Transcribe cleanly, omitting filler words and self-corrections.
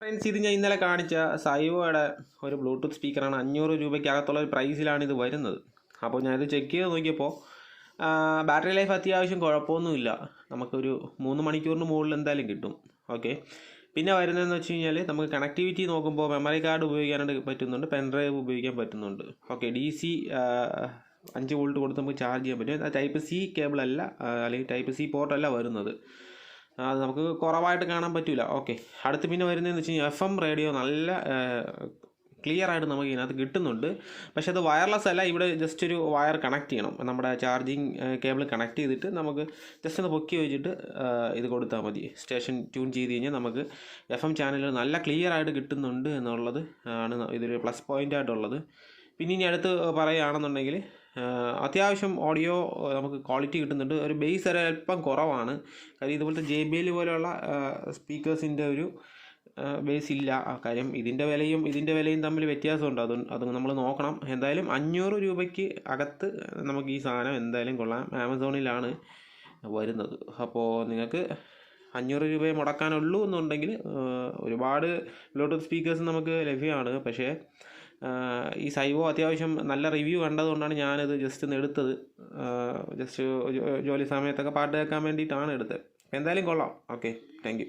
Friends, ഇത് ഞാൻ ഇന്നലെ കാണിച്ച സൈവോയുടെ ഒരു ബ്ലൂടൂത്ത് സ്പീക്കറാണ്. 500 രൂപയ്ക്കകത്തുള്ള ഒരു പ്രൈസിലാണ് ഇത് വരുന്നത്. അപ്പോൾ ഞാനിത് ചെക്ക് ചെയ്ത് നോക്കിയപ്പോൾ ബാറ്ററി ലൈഫ് അത്യാവശ്യം കുഴപ്പമൊന്നുമില്ല. നമുക്കൊരു 3 മണിക്കൂറിന് മുകളിൽ എന്തായാലും കിട്ടും. ഓക്കെ, പിന്നെ വരുന്നതെന്ന് വെച്ച് കഴിഞ്ഞാൽ നമുക്ക് കണക്ടിവിറ്റി നോക്കുമ്പോൾ മെമ്മറി കാർഡ് ഉപയോഗിക്കാനായിട്ട് പറ്റുന്നുണ്ട്, പെൻഡ്രൈവ് ഉപയോഗിക്കാൻ പറ്റുന്നുണ്ട്. ഓക്കെ, DC 5 വോൾട്ട് കൊടുത്ത് നമുക്ക് ചാർജ് ചെയ്യാൻ പറ്റും. ടൈപ്പ് സി കേബിൾ അല്ല, അല്ലെങ്കിൽ ടൈപ്പ് സി പോർട്ടല്ല വരുന്നത്. അത് നമുക്ക് കുറവായിട്ട് കാണാൻ പറ്റില്ല. ഓക്കെ, അടുത്ത് പിന്നെ വരുന്നതെന്ന് വെച്ച് കഴിഞ്ഞാൽ FM റേഡിയോ നല്ല ക്ലിയർ ആയിട്ട് നമുക്ക് ഇതിനകത്ത് കിട്ടുന്നുണ്ട്. പക്ഷേ അത് വയർലെസ് അല്ല. ഇവിടെ ജസ്റ്റ് ഒരു വയർ കണക്ട് ചെയ്യണം. നമ്മുടെ ചാർജിങ് കേബിൾ കണക്ട് ചെയ്തിട്ട് നമുക്ക് ജസ്റ്റ് ഒന്ന് പൊക്കി വെച്ചിട്ട് ഇത് കൊടുത്താൽ മതി. സ്റ്റേഷൻ ട്യൂൺ ചെയ്ത് കഴിഞ്ഞാൽ നമുക്ക് FM ചാനലുകൾ നല്ല ക്ലിയർ ആയിട്ട് കിട്ടുന്നുണ്ട് എന്നുള്ളത് ആണ് ഇതൊരു പ്ലസ് പോയിൻ്റ് ആയിട്ടുള്ളത്. പിന്നെ ഇനി അടുത്ത് പറയുകയാണെന്നുണ്ടെങ്കിൽ അത്യാവശ്യം ഓഡിയോ നമുക്ക് ക്വാളിറ്റി കിട്ടുന്നുണ്ട്. ഒരു ബേസ് ഒരു അല്പം കുറവാണ്. കാര്യം ഇതുപോലത്തെ JBL പോലെയുള്ള സ്പീക്കേഴ്സിൻ്റെ ഒരു ബേസ് ഇല്ല. കാര്യം ഇതിൻ്റെ വിലയും തമ്മിൽ വ്യത്യാസമുണ്ട്. അത് നമ്മൾ നോക്കണം. എന്തായാലും 500 രൂപയ്ക്ക് അകത്ത് നമുക്ക് ഈ സാധനം എന്തായാലും കൊള്ളാം. ആമസോണിലാണ് വരുന്നത്. അപ്പോൾ നിങ്ങൾക്ക് 500 രൂപയെ മുടക്കാനുള്ളൂ എന്നുണ്ടെങ്കിൽ ഒരുപാട് ബ്ലൂടൂത്ത് സ്പീക്കേഴ്സ് നമുക്ക് ലഭ്യമാണ്. പക്ഷേ ഈ സൈവോ അത്യാവശ്യം നല്ല റിവ്യൂ കണ്ടതുകൊണ്ടാണ് ഞാനിത് ജസ്റ്റ് ഒന്ന് എടുത്തത്. ജസ്റ്റ് ജോലി സമയത്തൊക്കെ പാട്ട് കേൾക്കാൻ വേണ്ടിയിട്ടാണ് എടുത്തത്. എന്തായാലും കൊള്ളാം. Okay, thank you.